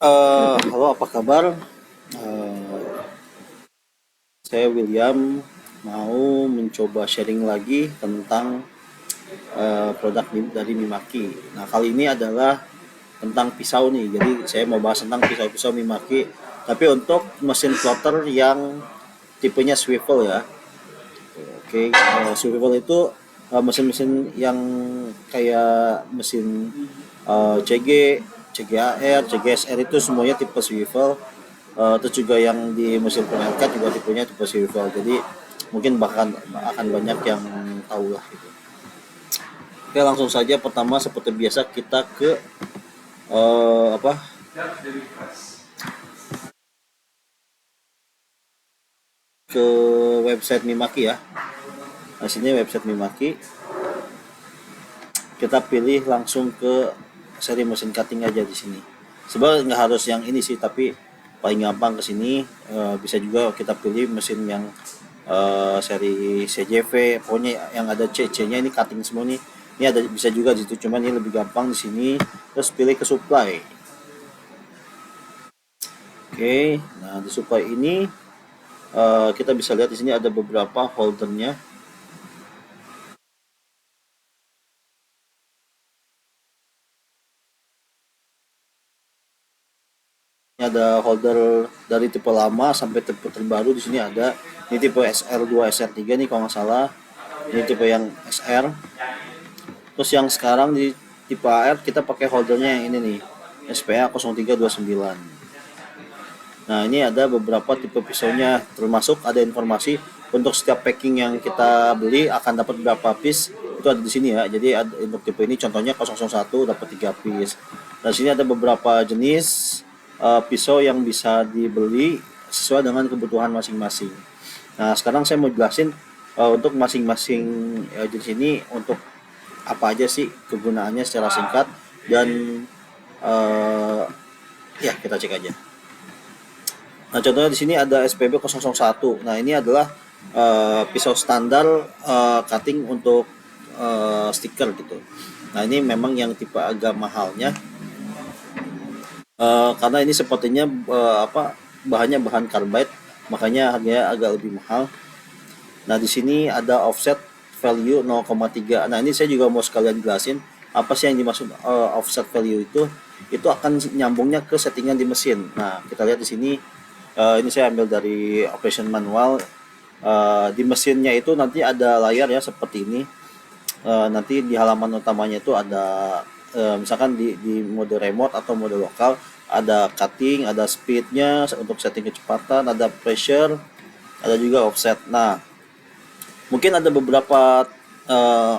Halo, apa kabar? Eh, saya William mau mencoba sharing lagi tentang produk dari Mimaki. Nah, kali ini adalah tentang pisau nih. Jadi saya mau bahas tentang pisau-pisau Mimaki, tapi untuk mesin plotter yang tipenya swivel ya. Oke, swivel itu mesin-mesin yang kayak mesin CG, CGAR, CGSR itu semuanya tipe swivel. Terus juga yang di mesin pengangkat juga tipenya tipe swivel. Jadi mungkin bahkan akan banyak yang tahu lah gitu. Oke, langsung saja pertama seperti biasa kita ke apa ke website Mimaki ya. Nah, sini website Mimaki. Kita pilih langsung ke seri mesin cutting aja di sini. Sebenarnya nggak harus yang ini sih, tapi paling gampang ke sini. Bisa juga kita pilih mesin yang seri CJV, pokoknya yang ada CC-nya ini cutting semua nih. Ini ada bisa juga di situ, cuman ini lebih gampang di sini. Terus pilih ke supply. Oke, nah di supply ini kita bisa lihat di sini ada beberapa holdernya. Ini ada holder dari tipe lama sampai tipe terbaru. Di sini ada ini tipe SR2 SR3 nih kalau nggak salah. Ini tipe yang SR. Terus yang sekarang di tipe AR kita pakai holdernya yang ini nih, SPA 0329. Nah, ini ada beberapa tipe pisaunya, termasuk ada informasi untuk setiap packing yang kita beli akan dapat berapa piece, itu ada di sini ya. Jadi ada, untuk tipe ini contohnya 001 dapat 3 piece. Nah, sini ada beberapa jenis pisau yang bisa dibeli sesuai dengan kebutuhan masing-masing. Nah, sekarang saya mau jelasin untuk masing-masing jenis ini untuk apa aja sih kegunaannya secara singkat dan uh, ya kita cek aja. Nah, contohnya di sini ada SPB 001. Nah, ini adalah pisau standar cutting untuk stiker gitu. Nah, ini memang yang tipe agak mahalnya karena ini sepertinya bahannya bahan carbide, makanya harganya agak lebih mahal. Nah, di sini ada offset value 0,3. Nah, ini saya juga mau sekalian jelasin apa sih yang dimaksud offset value itu. Itu akan nyambungnya ke settingan di mesin. Nah, kita lihat di sini ini saya ambil dari operation manual. Di mesinnya itu nanti ada layar ya seperti ini. Nanti di halaman utamanya itu ada misalkan di mode remote atau mode lokal ada cutting, ada speednya untuk setting kecepatan, ada pressure, ada juga offset. Nah, mungkin ada beberapa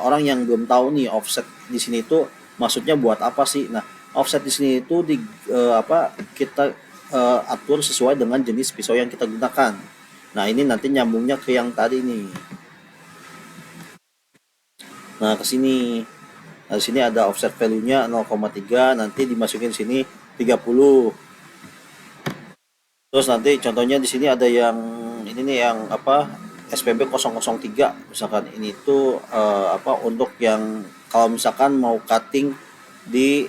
orang yang belum tahu nih offset di sini itu maksudnya buat apa sih. Nah, offset di sini itu kita atur sesuai dengan jenis pisau yang kita gunakan. Nah, ini nanti nyambungnya ke yang tadi nih. Nah, ke sini. Nah, di sini ada offset value-nya 0,3, nanti dimasukin sini 30. Terus nanti contohnya di sini ada yang ini nih yang SPB 003 misalkan ini tuh untuk yang kalau misalkan mau cutting di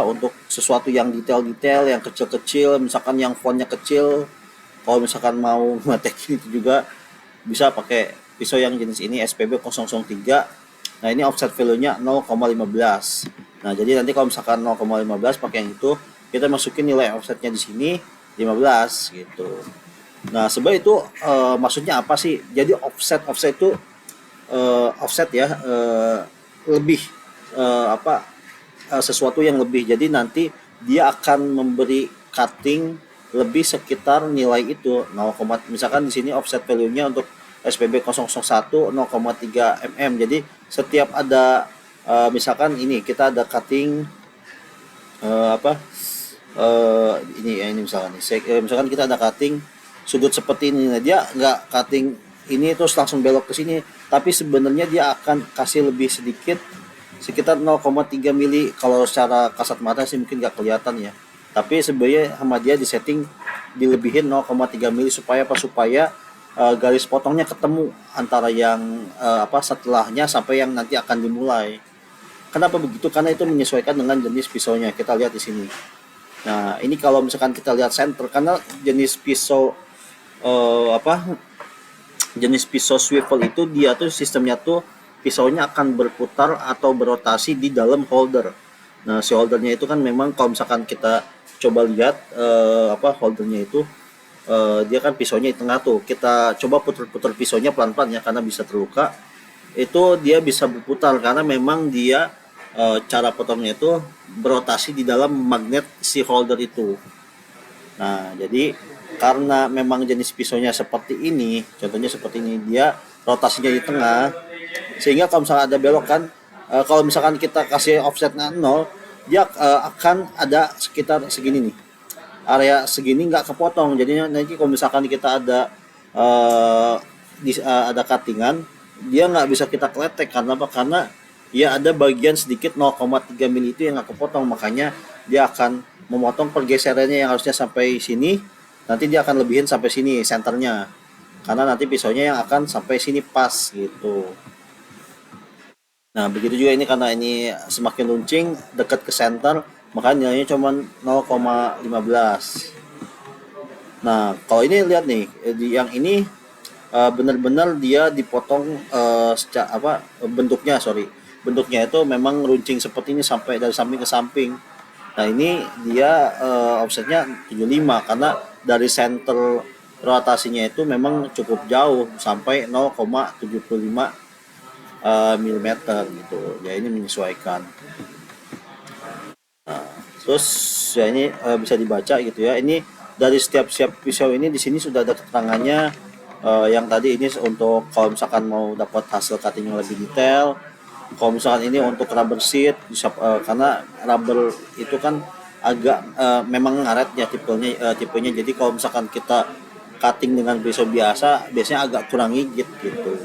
untuk sesuatu yang detail-detail yang kecil-kecil, misalkan yang fontnya kecil, kalau misalkan mau ngetek itu juga bisa pakai pisau yang jenis ini SPB 003. Nah, ini offset value-nya 0,15. Nah, jadi nanti kalau misalkan 0,15 pakai yang itu, kita masukin nilai offsetnya di sini 15 gitu. Nah, sebenarnya itu maksudnya apa sih? Jadi offset itu offset ya, lebih sesuatu yang lebih. Jadi nanti dia akan memberi cutting lebih sekitar nilai itu 0, misalkan di sini offset value-nya untuk SPB 001 0,3 mm. Jadi setiap ada misalkan ini kita ada cutting apa ini ya, ini misalkan misalkan kita ada cutting sudut seperti ini, nah dia nggak cutting ini terus langsung belok ke sini, tapi sebenarnya dia akan kasih lebih sedikit sekitar 0,3 mili. Kalau secara kasat mata sih mungkin nggak kelihatan ya, tapi sebenarnya sama dia di setting dilebihin 0,3 mili supaya garis potongnya ketemu antara yang setelahnya sampai yang nanti akan dimulai. Kenapa begitu? Karena itu menyesuaikan dengan jenis pisaunya. Kita lihat di sini. Nah, ini kalau misalkan kita lihat center, karena jenis pisau apa jenis pisau swivel itu dia tuh sistemnya tuh pisaunya akan berputar atau berotasi di dalam holder. Nah, si holdernya itu kan memang kalau misalkan kita coba lihat holdernya itu dia kan pisaunya di tengah tuh. Kita coba putar-putar pisaunya pelan-pelan ya karena bisa terluka. Itu dia bisa berputar karena memang dia cara potongnya itu berotasi di dalam magnet si holder itu. Nah, jadi karena memang jenis pisaunya seperti ini, contohnya seperti ini, dia rotasinya di tengah, sehingga kalau misalkan ada belok kan, kalau misalkan kita kasih offsetnya 0, dia akan ada sekitar segini nih, area segini nggak kepotong. Jadinya nanti kalau misalkan kita ada ada cuttingan, dia nggak bisa kita kletek karena apa? Karena ya ada bagian sedikit 0,3 mili itu yang nggak kepotong, makanya dia akan memotong pergeserannya yang harusnya sampai sini, nanti dia akan lebihin sampai sini senternya, karena nanti pisaunya yang akan sampai sini pas gitu. Nah, begitu juga ini karena ini semakin runcing dekat ke center, maka nilainya cuma 0,15. Nah, kalau ini lihat nih, yang ini benar-benar dia dipotong secara bentuknya, bentuknya itu memang runcing seperti ini sampai dari samping ke samping. Nah, ini dia offsetnya 75 karena dari center rotasinya itu memang cukup jauh sampai 0,75 mm gitu. Ya, ini menyesuaikan. Nah, terus ya ini bisa dibaca gitu ya. Ini dari setiap pisau ini di sini sudah ada keterangannya. Yang tadi ini untuk kalau misalkan mau dapat hasil cutting yang lebih detail. Kalau misalkan ini untuk rubber sheet bisa, karena rubber itu kan agak memang ngaret ya tipenya. Jadi kalau misalkan kita cutting dengan pisau biasa, biasanya agak kurang gigit gitu.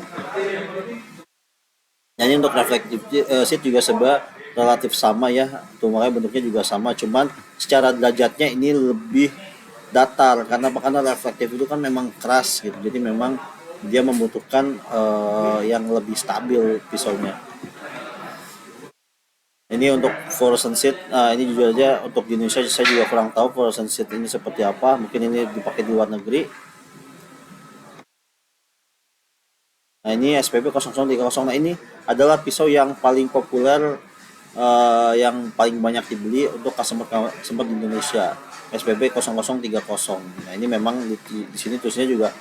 Nah, ini untuk reflective sheet juga relatif sama ya, tuh makanya bentuknya juga sama, cuman secara derajatnya ini lebih datar karena reflektif itu kan memang keras gitu, jadi memang dia membutuhkan yang lebih stabil pisaunya. Ini untuk fluorescent sheet, ini juga aja untuk di Indonesia saya juga kurang tahu fluorescent sheet ini seperti apa, mungkin ini dipakai di luar negeri. Nah, ini SPB 0030. Nah, ini adalah pisau yang paling populer, yang paling banyak dibeli untuk customer di Indonesia, SPB 0030. Nah, ini memang di sini tulisnya juga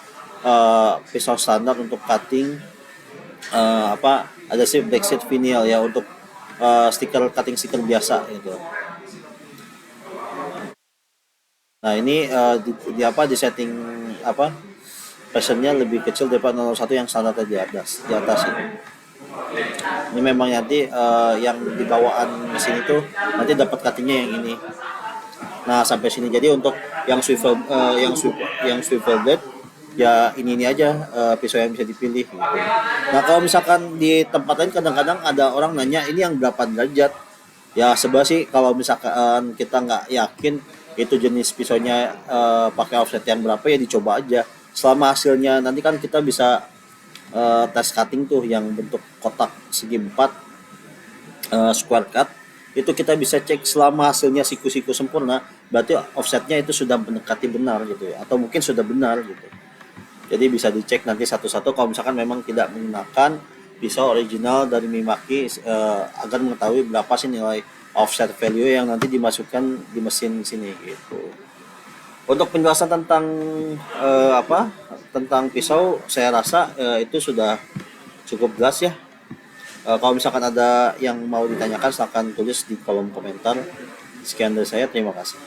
pisau standar untuk cutting ada sih backseat vinyl ya, untuk cutting stiker biasa gitu. Nah, ini di setting fashionnya lebih kecil daripada 01 yang standar di atas ini. Ini memang nanti yang di bawaan mesin itu nanti dapat cuttingnya yang ini. Nah, sampai sini. Jadi untuk yang swivel blade ya ini aja pisau yang bisa dipilih gitu. Nah, kalau misalkan di tempat lain kadang-kadang ada orang nanya ini yang berapa derajat. Ya sebenarnya sih kalau misalkan kita nggak yakin itu jenis pisaunya pakai offset yang berapa, ya dicoba aja. Selama hasilnya nanti kan kita bisa tes cutting tuh yang bentuk kotak segi 4 square cut, itu kita bisa cek selama hasilnya siku-siku sempurna, berarti offsetnya itu sudah mendekati benar gitu ya, atau mungkin sudah benar gitu. Jadi bisa dicek nanti satu-satu kalau misalkan memang tidak menggunakan pisau original dari Mimaki, agar mengetahui berapa sih nilai offset value yang nanti dimasukkan di mesin sini gitu. Untuk penjelasan tentang tentang pisau saya rasa itu sudah cukup jelas ya. Kalau misalkan ada yang mau ditanyakan silahkan tulis di kolom komentar. Sekian dari saya, terima kasih.